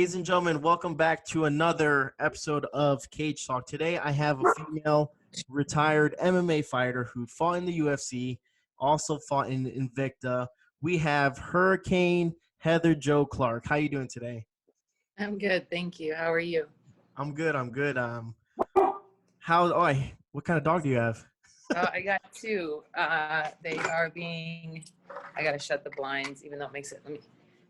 Ladies and gentlemen, welcome back to another episode of Cage Talk. Today, I have a female retired MMA fighter who fought in the UFC, also fought in Invicta. We have Hurricane Heather Jo Clark. How you doing today? I'm good, thank you. How are you? I'm good. What kind of dog do you have? I got two. They are being. I gotta shut the blinds, even though it makes it.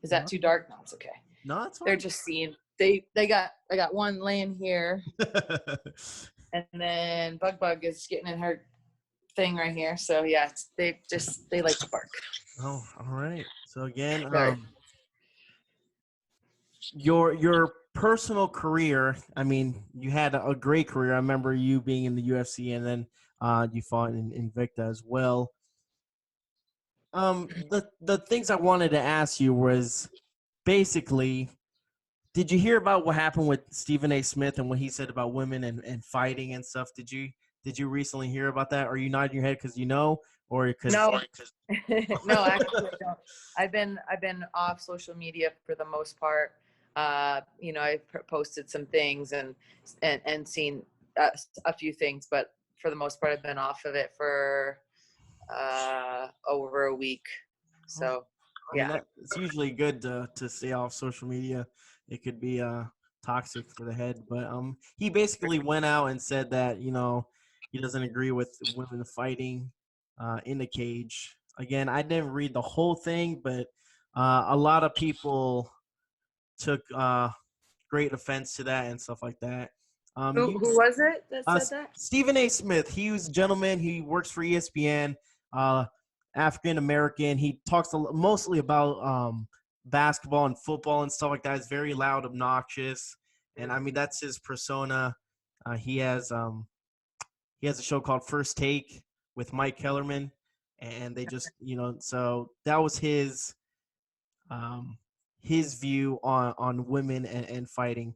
Is that too dark? No, it's okay. No, it's fine. They're just seeing. I got one laying here, and then Bug is getting in her thing right here. So yeah, they like to bark. Oh, all right. So again, Sorry. your personal career, I mean, you had a great career. I remember you being in the UFC, and then you fought in Invicta as well. The things I wanted to ask you was basically, did you hear about what happened with Stephen A. Smith and what he said about women and fighting and stuff? Did you recently hear about that? Are you nodding your head because you know, or because no, no, actually, I don't. I've been off social media for the most part. I posted some things and seen a few things, but for the most part, I've been off of it for over a week. So, yeah. I mean, it's usually good to stay off social media. It could be toxic for the head, but he basically went out and said that he doesn't agree with women fighting in the cage. Again, I didn't read the whole thing, but a lot of people took great offense to that and stuff like that. Who was it that said that? Stephen A. Smith. He was a gentleman. He works for ESPN. African American. He talks mostly about basketball and football and stuff like that. It's very loud, obnoxious, and I mean that's his persona. He has a show called First Take with Mike Kellerman, and they just so that was his view on women and fighting.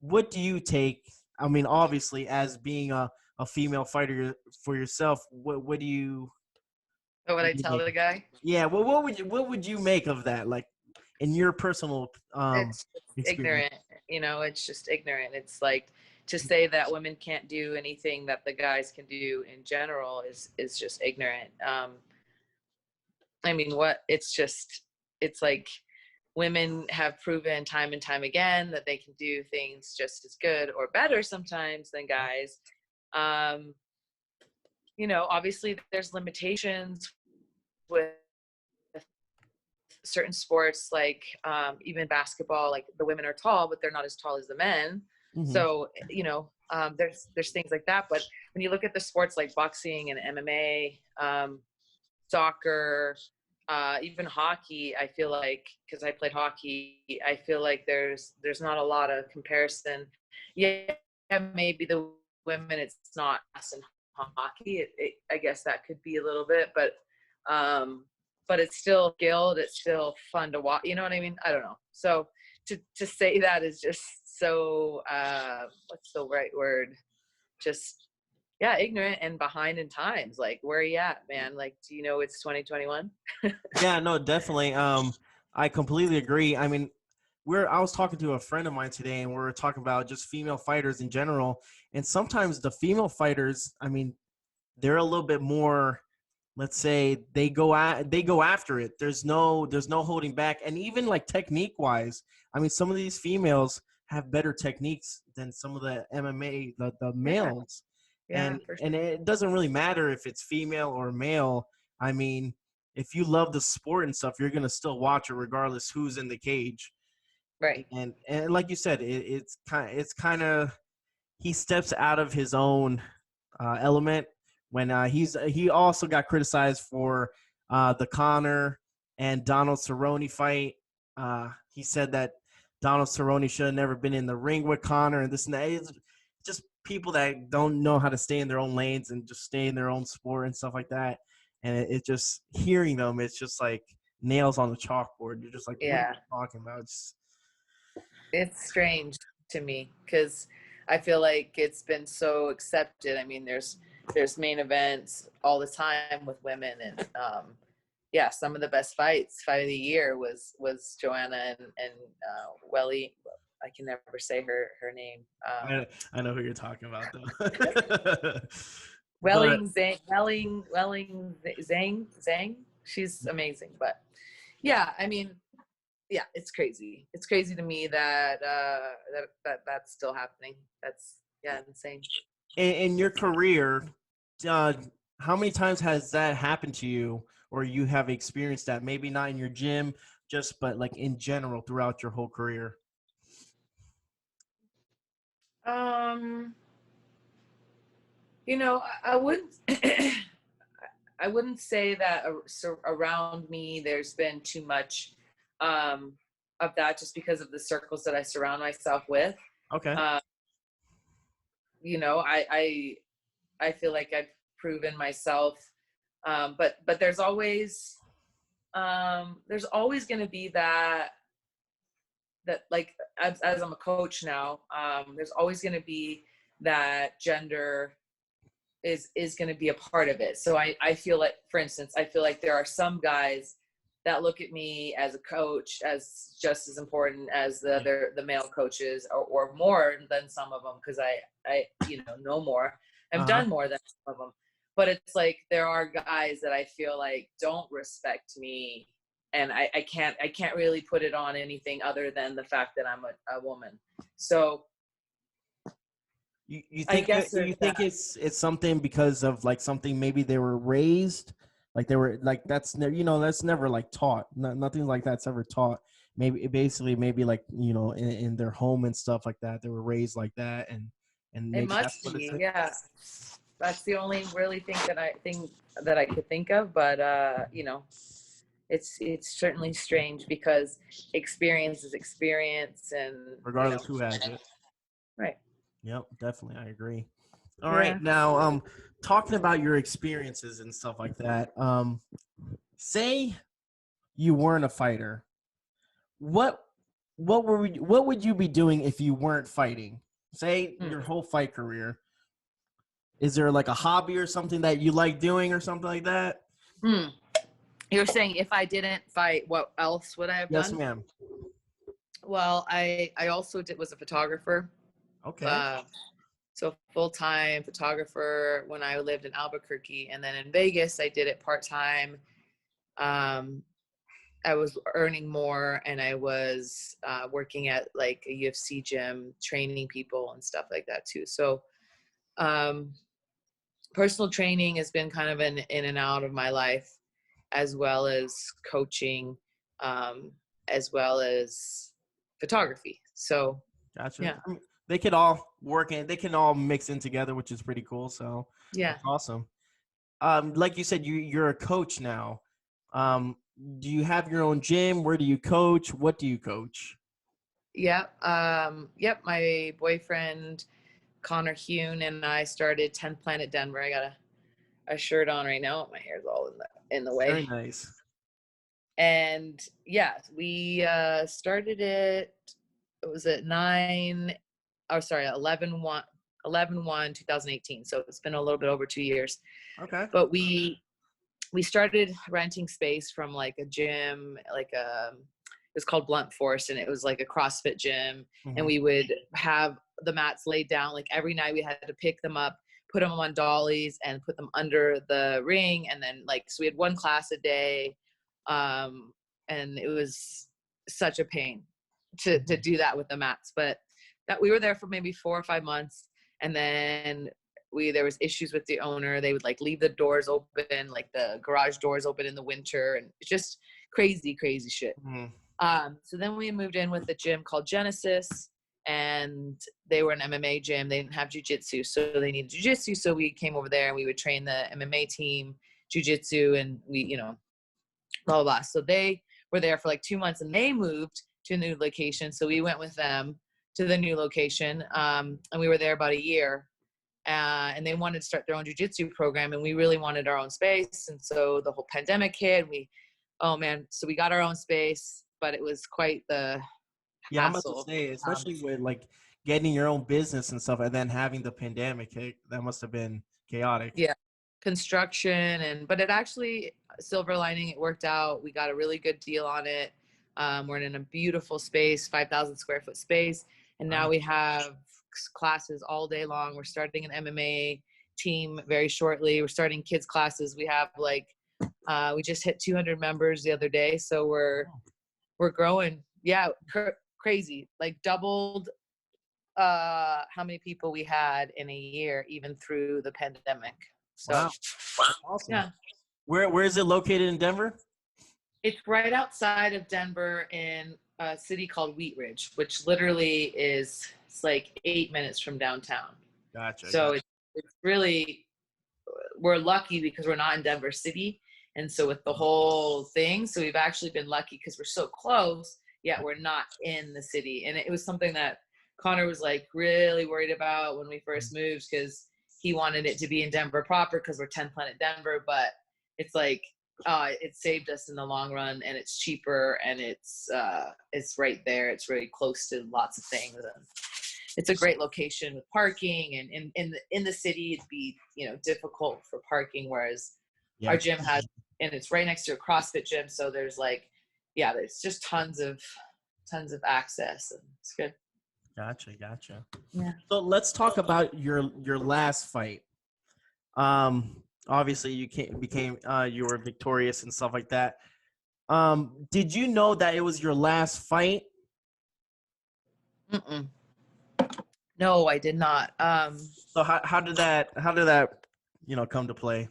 What do you take? I mean, obviously, as being a female fighter for yourself, what do you? What would I tell the guy? Yeah, well, what would you make of that? Like, in your personal it's ignorant. It's just ignorant. It's like to say that women can't do anything that the guys can do in general is just ignorant. I mean, it's like women have proven time and time again that they can do things just as good or better sometimes than guys. Obviously there's limitations with certain sports, like even basketball, like the women are tall, but they're not as tall as the men. Mm-hmm. So, there's things like that. But when you look at the sports like boxing and MMA, soccer, even hockey, I feel like, because I played hockey, I feel like there's not a lot of comparison. Yeah, maybe the women, it's not us in hockey. I guess that could be a little bit, but it's still skilled. It's still fun to watch. You know what I mean? I don't know. So to say that is just so what's the right word? Just ignorant and behind in times. Like, where are you at, man? Like, do you know it's 2021? Yeah, no, definitely. I completely agree. I mean, I was talking to a friend of mine today, and we were talking about just female fighters in general. And sometimes the female fighters, I mean, they're a little bit more, let's say, they go after it. There's no holding back. And even like technique wise, I mean, some of these females have better techniques than some of the MMA, the males. Yeah, and it doesn't really matter if it's female or male. I mean, if you love the sport and stuff, you're gonna still watch it regardless who's in the cage. Right. And like you said, it's kind of he steps out of his own element when he also got criticized for the Conor and Donald Cerrone fight. He said that Donald Cerrone should have never been in the ring with Conor and this and that. It's just people that don't know how to stay in their own lanes and just stay in their own sport and stuff like that. And it just hearing them, it's just like nails on the chalkboard. You're just like, what are you talking about? It's strange to me because I feel like it's been so accepted. I mean, there's main events all the time with women, and some of the best fight of the year was Joanna and Welly. I can never say her name. I know who you're talking about though. But Welling Zhang. She's amazing, but yeah, I mean, yeah, it's crazy. It's crazy to me that that's still happening. That's insane. in your career, uh, how many times has that happened to you, or you have experienced that? Maybe not in your gym, just but like in general throughout your whole career. Um, I wouldn't I wouldn't say that around me there's been too much of that, just because of the circles that I surround myself with. Okay. Uh, I feel like I've proven myself, but there's always going to be that like as I'm a coach now, there's always going to be that gender is going to be a part of it. So I feel like, for instance, I feel like there are some guys that look at me as a coach as just as important as the male coaches, or more than some of them, because I know more. I've done more than some of them. But it's like there are guys that I feel like don't respect me, and I can't really put it on anything other than the fact that I'm a woman. So You think it's something because of like something maybe they were raised, like they were like that's that's never like taught. Nothing like that's ever taught. Maybe basically maybe like in their home and stuff like that, they were raised like that, and it maybe that's must what it's be, like. yeah. That's the only really thing that I could think of, but it's certainly strange, because experience is experience, and Regardless who has it. right. Yep, definitely, I agree. All Yeah. right, now talking about your experiences and stuff like that. Say you weren't a fighter. What what would you be doing if you weren't fighting? Say your whole fight career. Is there like a hobby or something that you like doing or something like that? You're saying if I didn't fight, what else would I have done? Yes, ma'am. Well, I also was a photographer. Okay. So full-time photographer when I lived in Albuquerque, and then in Vegas I did it part-time. I was earning more, and I was working at like a UFC gym, training people and stuff like that too. So personal training has been kind of in and out of my life, as well as coaching, as well as photography. So Gotcha. yeah. I mean, they could all work and they can all mix in together, which is pretty cool. So Yeah. that's awesome. Like you said, you're a coach now. Do you have your own gym? Where do you coach? What do you coach? Yeah. Yep. My boyfriend, Connor Hune, and I started 10th Planet Denver. I got a shirt on right now. My hair's all in the way. Very nice. And yeah, we started it. It was at 11/1/2018. So it's been a little bit over 2 years. Okay. But we started renting space from like a gym, like it was called Blunt Force, and it was like a CrossFit gym. Mm-hmm. And we would have the mats laid down. Like every night we had to pick them up, put them on dollies, and put them under the ring. And then so we had one class a day. And it was such a pain to do that with the mats, but that we were there for maybe 4 or 5 months. And then there was issues with the owner. They would like leave the doors open, like the garage doors open in the winter, and it's just crazy shit. So then we moved in with a gym called Genesis, and they were an MMA gym. They didn't have jiu-jitsu, so they needed jiu-jitsu. So we came over there and we would train the MMA team jiu-jitsu, and we, blah, blah, blah. So they were there for like 2 months, and they moved to a new location. So we went with them to the new location. And we were there about a year. And they wanted to start their own jiu-jitsu program, and we really wanted our own space. And so the whole pandemic hit. So we got our own space, but it was quite the Yeah, I'm hassle. about to say, especially with like getting your own business and stuff, and then having the pandemic hit, that must have been chaotic. Yeah, construction, but it actually, silver lining, it worked out. We got a really good deal on it. We're in a beautiful space, 5,000 square foot space. And now we have classes all day long. We're starting an MMA team very shortly. We're starting kids classes. We have like, we just hit 200 members the other day. So we're growing. Yeah. Crazy. Like doubled how many people we had in a year, even through the pandemic. So wow. That's awesome. yeah. Where is it located in Denver? It's right outside of Denver in a city called Wheat Ridge, which literally it's like 8 minutes from downtown. Gotcha. So it's really, we're lucky because we're not in Denver City. And so with the whole thing, so we've actually been lucky because we're so close, yet we're not in the city. And it was something that Connor was like really worried about when we first moved, because he wanted it to be in Denver proper because we're 10 Planet Denver, but it's like, it saved us in the long run, and it's cheaper, and it's right there. It's really close to lots of things. And it's a great location with parking, and in the city it'd be, you know, difficult for parking, whereas our gym has, and it's right next to a CrossFit gym, so there's like, yeah, there's just tons of access, and it's good. Gotcha. Yeah. So let's talk about your last fight. Obviously you you were victorious and stuff like that. Did you know that it was your last fight? No, I did not. So how did that come to play?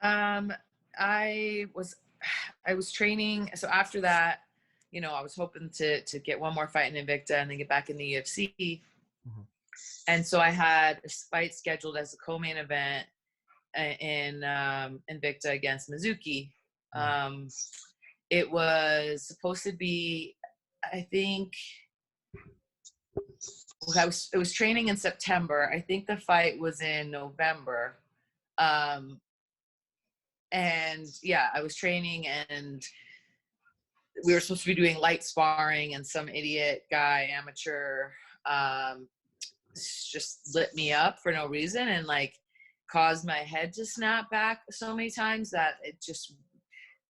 I was training. So after that, you know, I was hoping to get one more fight in Invicta and then get back in the UFC. Mm-hmm. And so I had a fight scheduled as a co-main event in Invicta against Mizuki. Mm-hmm. It was supposed to be, I think, it was training in September. I think the fight was in November. And yeah, I was training, and we were supposed to be doing light sparring, and some idiot guy, amateur, just lit me up for no reason, and like caused my head to snap back so many times that it just,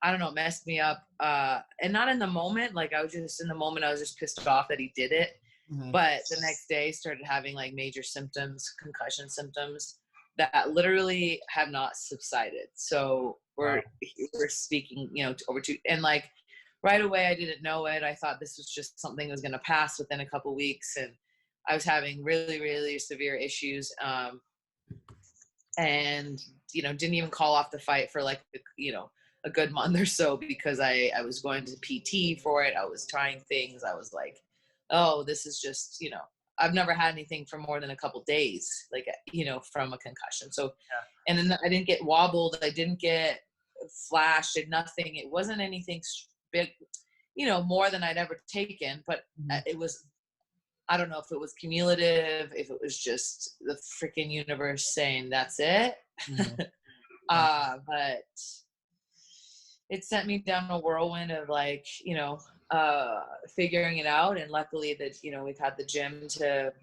I don't know, messed me up. And not in the moment, like I was just pissed off that he did it. Mm-hmm. But the next day started having like major symptoms, concussion symptoms that literally have not subsided. So we're speaking, you know, over to, and like right away, I didn't know it. I thought this was just something that was going to pass within a couple of weeks. And I was having really, really severe issues. And, you know, didn't even call off the fight for like, you know, a good month or so, because I was going to PT for it. I was trying things. I was like, oh, this is just, you know, I've never had anything for more than a couple days, like, you know, from a concussion. So, yeah. And then I didn't get wobbled. I didn't get flashed, and nothing. It wasn't anything big, you know, more than I'd ever taken, but it was, I don't know if it was cumulative, if it was just the freaking universe saying that's it. Mm-hmm. But it sent me down a whirlwind of like, you know, figuring it out. And luckily that, you know, we've had the gym to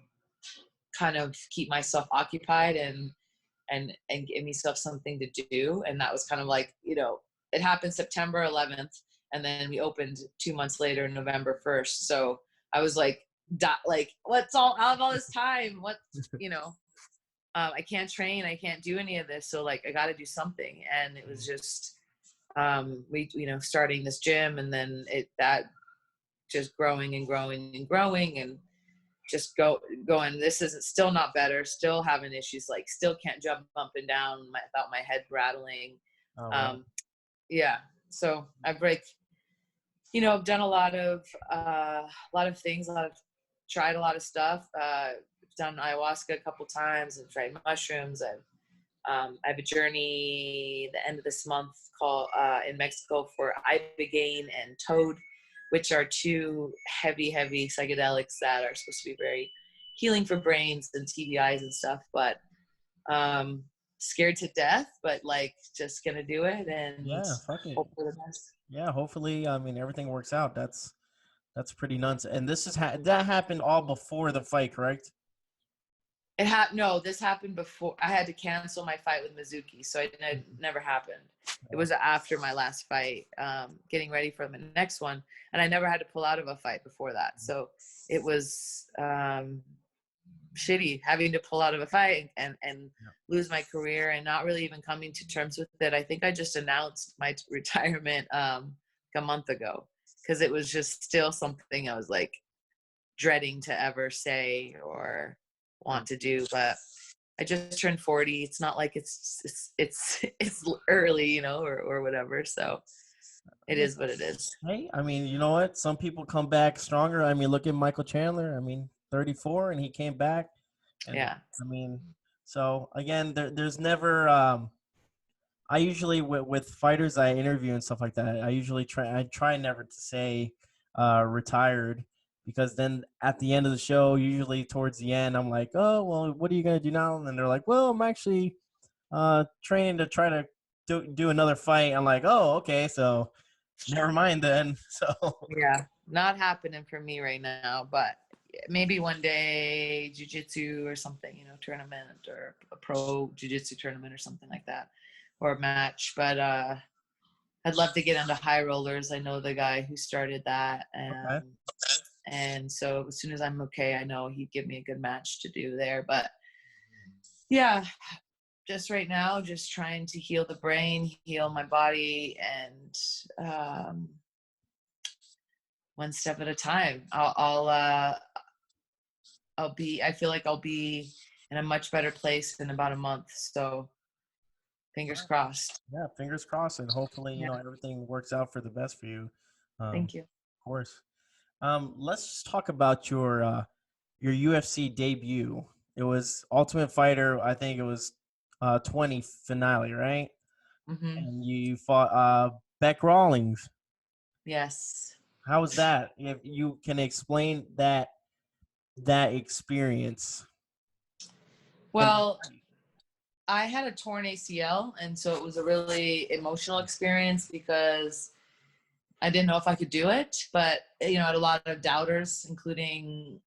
kind of keep myself occupied and give myself something to do. And that was kind of like, you know, it happened September 11th, and then we opened 2 months later, November 1st. So I was like, what's all out of all this time? What, you know, I can't train. I can't do any of this. So like, I got to do something. And it was just, we, you know, starting this gym, and then that just growing and growing and growing, and just going, this isn't, still not better, still having issues, like still can't jump up and down without my head rattling. Oh, wow. Yeah. So I've like, you know, I've done a lot of things, tried a lot of stuff. Done ayahuasca a couple times and tried mushrooms. I have a journey the end of this month called in Mexico for ibogaine and toad, which are two heavy psychedelics that are supposed to be very healing for brains and TBIs and stuff. But scared to death, but like just gonna do it, and hope for the best. Yeah, hopefully, I mean, everything works out. That's pretty nuts. And this is that happened all before the fight, correct? No, this happened before. I had to cancel my fight with Mizuki, so it never happened. It was after my last fight, getting ready for the next one, and I never had to pull out of a fight before that. So it was shitty having to pull out of a fight and lose my career and not really even coming to terms with it. I think I just announced my retirement a month ago because it was just still something I was like dreading to ever say or want to do, but I just turned 40. It's not like it's early, you know, or whatever. So it is what it is. Hey, I mean, you know what? Some people come back stronger. I mean, look at Michael Chandler. I mean, 34 and he came back. And Yeah. I mean, so again, there's never I usually with fighters I interview and stuff like that, I try never to say retired, because then at the end of the show, usually towards the end, I'm like, oh well, what are you gonna do now? And then they're like, well, I'm actually training to try to do another fight. I'm like, oh, okay, so never mind then. So Yeah, not happening for me right now, but maybe one day jiu-jitsu or something, you know, tournament or a pro jiu-jitsu tournament or something like that, or a match. But I'd love to get into high rollers. I know the guy who started that, okay. and so as soon as I'm okay, I know he'd give me a good match to do there. But yeah, just right now, just trying to heal the brain, heal my body, and one step at a time. I feel like I'll be in a much better place in about a month. So fingers crossed. Yeah, fingers crossed, and hopefully, Yeah. everything works out for the best for you. Thank you. Of course. Let's just talk about your UFC debut. It was Ultimate Fighter. I think it was 20 finale, right? Hmm. And you fought Beck Rawlings. Yes. How was that? If you can explain that experience. And Well, I had a torn ACL, and so it was a really emotional experience because I didn't know if I could do it, but I had a lot of doubters, including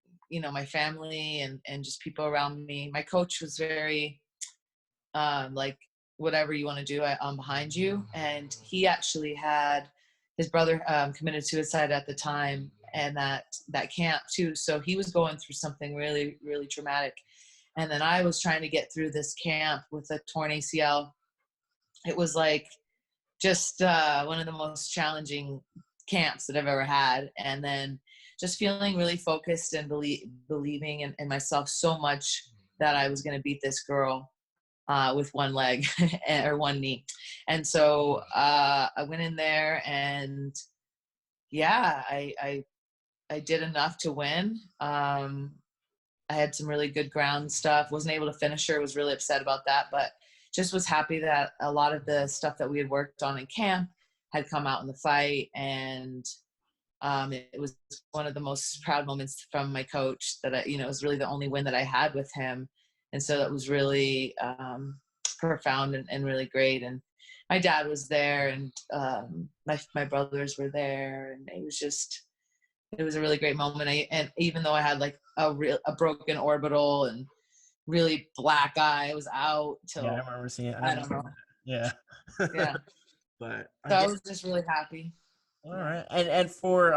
my family and just people around me. My coach was very like, whatever you want to do, I'm behind you. And he actually had his brother committed suicide at the time, and that camp too. So he was going through something really, really traumatic. And then I was trying to get through this camp with a torn ACL. It was like just one of the most challenging camps that I've ever had. And then just feeling really focused and believing in myself so much that I was going to beat this girl with one leg or one knee. And so I went in there, and yeah, I did enough to win. I had some really good ground stuff. Wasn't able to finish her. Was really upset about that, but just was happy that a lot of the stuff that we had worked on in camp had come out in the fight. And it was one of the most proud moments from my coach that it was really the only win that I had with him. And so that was really profound and really great. And my dad was there, and my brothers were there, and it was a really great moment. And even though I had like a broken orbital and really black eye, I was out till yeah, I remember seeing it. I don't know. Yeah. Yeah. But So I was just really happy. all right. And for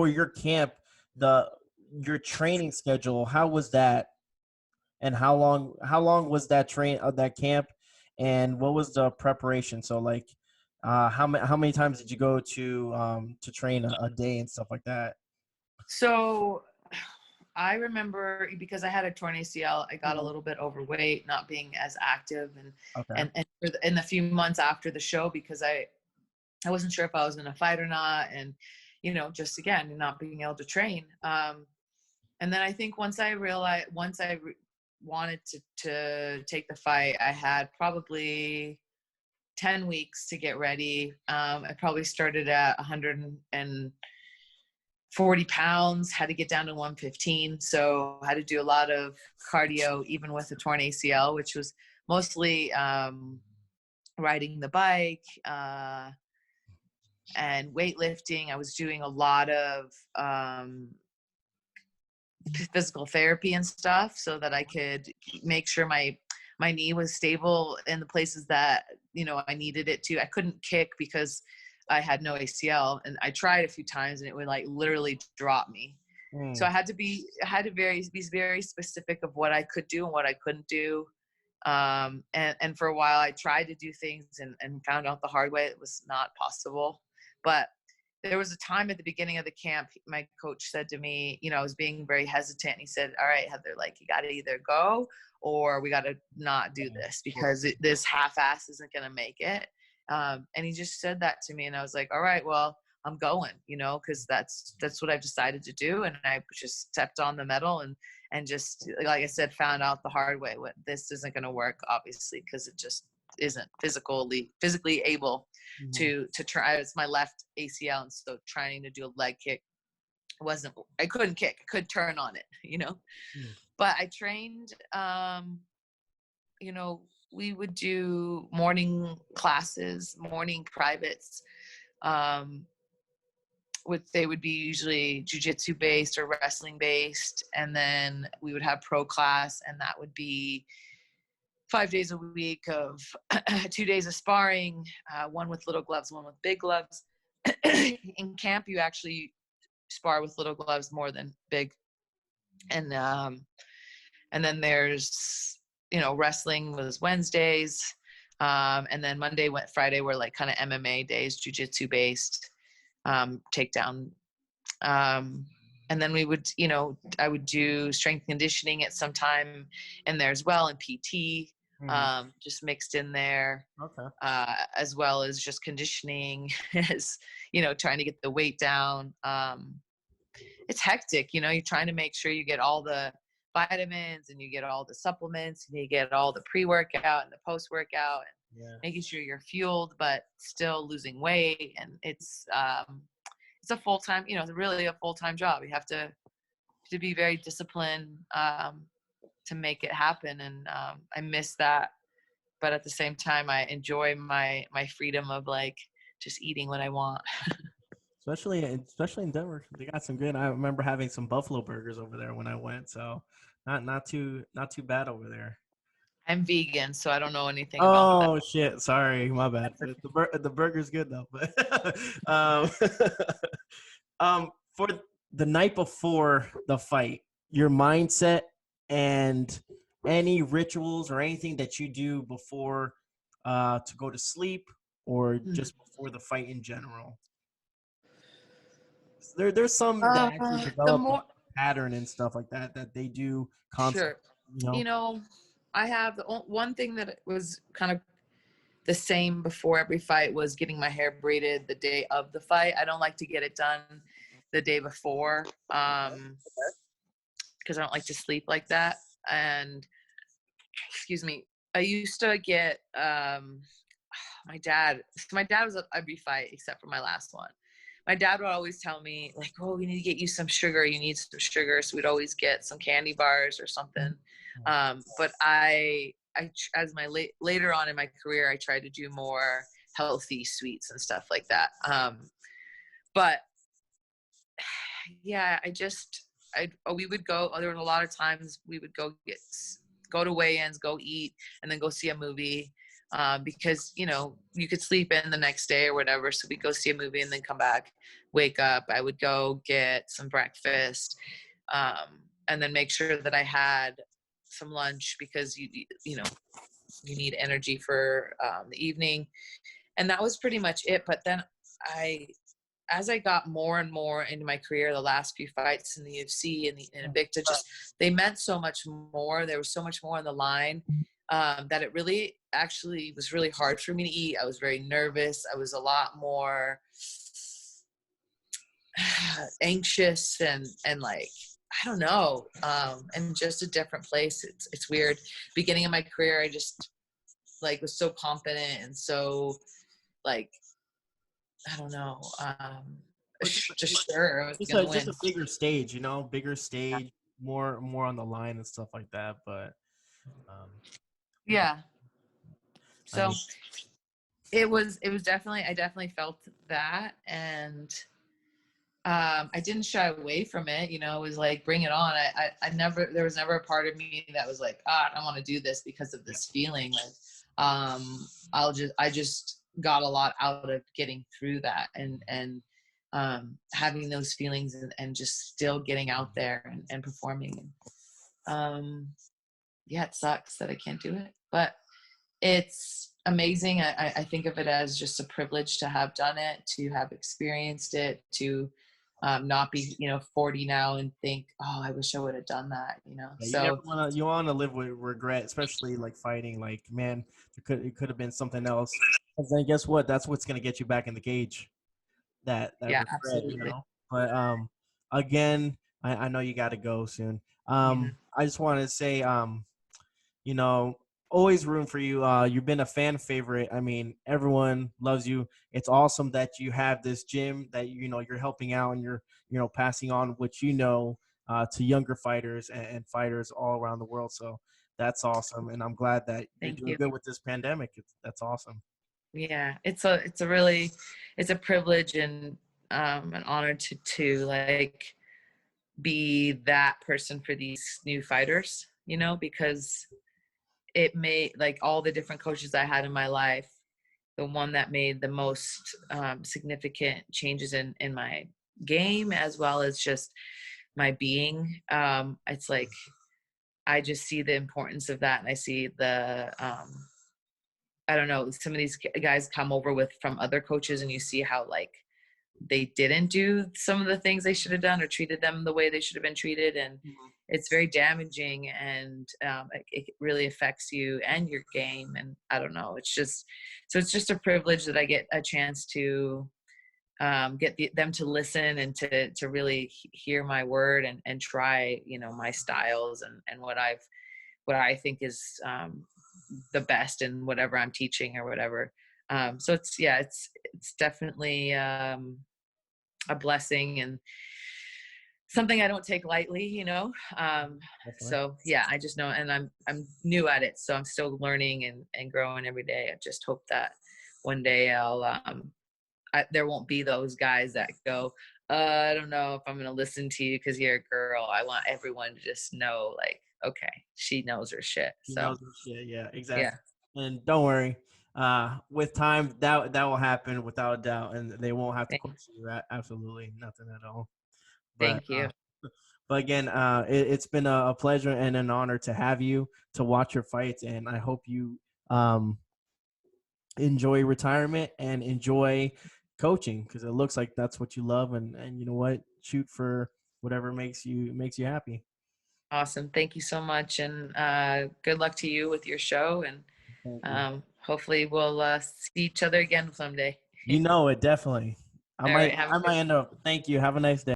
your camp, your training schedule, how was that? And how long was that camp, and what was the preparation? So like how many times did you go to train a day and stuff like that? So I remember, because I had a torn ACL, I got a little bit overweight, not being as active, Okay. and in the few months after the show, because I wasn't sure if I was going to fight or not, and just again not being able to train. And then I think once I wanted to take the fight, I had probably 10 weeks to get ready. I probably started at 140 pounds, had to get down to 115. So I had to do a lot of cardio, even with a torn ACL, which was mostly riding the bike and weightlifting. I was doing a lot of physical therapy and stuff so that I could make sure my knee was stable in the places that, you know, I needed it to. I couldn't kick because I had no ACL, and I tried a few times and it would like literally drop me. So I had to be very specific of what I could do and what I couldn't do. And for a while I tried to do things and found out the hard way it was not possible. But there was a time at the beginning of the camp, my coach said to me, you know, I was being very hesitant. He said, all right, Heather, like, you got to either go or we got to not do this because this half-ass isn't going to make it. And he just said that to me. And I was like, all right, well, I'm going, you know, because that's what I've decided to do. And I just stepped on the metal and just, like I said, found out the hard way. This isn't going to work, obviously, because it just isn't physically able to try. It's my left ACL, and so trying to do a leg kick I couldn't kick. I could turn on it, you know. But I trained, you know, we would do morning classes, morning privates. They would be usually jiu-jitsu based or wrestling based, and then we would have pro class, and that would be 5 days a week of 2 days of sparring, one with little gloves, one with big gloves. In camp, you actually spar with little gloves more than big. And then there's, you know, wrestling was Wednesdays. And then Friday were like kind of MMA days, jiu-jitsu based, takedown. And then we would, you know, I would do strength conditioning at some time in there as well, and PT, just mixed in there. Okay. As well as just conditioning, as, you know, trying to get the weight down. It's hectic, you know, you're trying to make sure you get all the vitamins and you get all the supplements and you get all the pre-workout and the post-workout and making sure you're fueled, but still losing weight. And it's a full-time, you know, it's really a full-time job. You have to be very disciplined to make it happen. And I miss that. But at the same time, I enjoy my freedom of like just eating what I want. Especially in Denver, they got some good. I remember having some buffalo burgers over there when I went, so not too bad over there. I'm vegan, so I don't know anything about that. Oh shit! Sorry, my bad. The burger's good though. But for the night before the fight, your mindset and any rituals or anything that you do before to go to sleep or just before the fight in general. There's some that actually develop a pattern and stuff like that they do constantly. Sure. You know, I have one thing that was kind of the same before every fight was getting my hair braided the day of the fight. I don't like to get it done the day before because I don't like to sleep like that. And excuse me, I used to get my dad was at every fight except for my last one. My dad would always tell me, like, oh, we need to get you some sugar. You need some sugar. So we'd always get some candy bars or something. But later on in my career, I tried to do more healthy sweets and stuff like that. But yeah, we would go, there were a lot of times we would go to weigh-ins, go eat, and then go see a movie. Because, you know, you could sleep in the next day or whatever. So we'd go see a movie and then come back, wake up. I would go get some breakfast, and then make sure that I had some lunch because you need energy for the evening. And that was pretty much it. But then as I got more and more into my career, the last few fights in the UFC and Invicta, they meant so much more. There was so much more on the line. That it really actually was really hard for me to eat. I was very nervous. I was a lot more anxious and like, I don't know, and just a different place. It's weird. Beginning of my career, I just like was so confident and so like, I don't know, just sure I was gonna win. Just a bigger stage, you know, more on the line and stuff like that. But yeah. So it was definitely, I definitely felt that. And I didn't shy away from it. You know, it was like, bring it on. There was never a part of me that was like, I don't want to do this because of this feeling. Like, I just got a lot out of getting through that and having those feelings and just still getting out there and performing. Yeah, it sucks that I can't do it, but it's amazing. I think of it as just a privilege to have done it, to have experienced it, to not be 40 now and think, oh, I wish I would have done that. Yeah, you never So want to live with regret, especially like fighting. Like, man, it could have been something else. And then guess what? That's what's gonna get you back in the cage. That yeah, regret, absolutely. But again, I know you got to go soon. Yeah. I just want to say, you know, always room for you. You've been a fan favorite. I mean, everyone loves you. It's awesome that you have this gym that you're helping out and you're passing on what to younger fighters and fighters all around the world. So that's awesome, and I'm glad that you're Thank doing you. good with this pandemic. That's awesome. Yeah, it's a privilege and an honor to like be that person for these new fighters, because it made, like, all the different coaches I had in my life, the one that made the most significant changes in my game as well as just my being. It's like I just see the importance of that, and I see the I don't know, some of these guys come over with from other coaches, and you see how, like, they didn't do some of the things they should have done or treated them the way they should have been treated, and Mhm. it's very damaging, and it really affects you and your game. And I don't know, it's just a privilege that I get a chance to get them to listen and to really hear my word and try my styles and what I think is the best in whatever I'm teaching or whatever. So it's definitely a blessing and something I don't take lightly. Definitely. So yeah, I just know, and I'm new at it, so I'm still learning and growing every day. I just hope that one day there won't be those guys that go, I don't know if I'm going to listen to you because you're a girl. I want everyone to just know, like, okay, she knows her shit. He So knows his shit. Yeah, yeah, exactly. And don't worry, with time that will happen without a doubt, and they won't have to thank, question you. Absolutely nothing at all. But thank you. but again, it's been a pleasure and an honor to have you to watch your fights, and I hope you um, enjoy retirement and enjoy coaching because it looks like that's what you love, and you know what, shoot for whatever makes you happy. Awesome. Thank you so much. And good luck to you with your show. And Thank you. hopefully we'll see each other again someday. You know it definitely. I All right. might Have a I good might end up. Thank you. Have a nice day.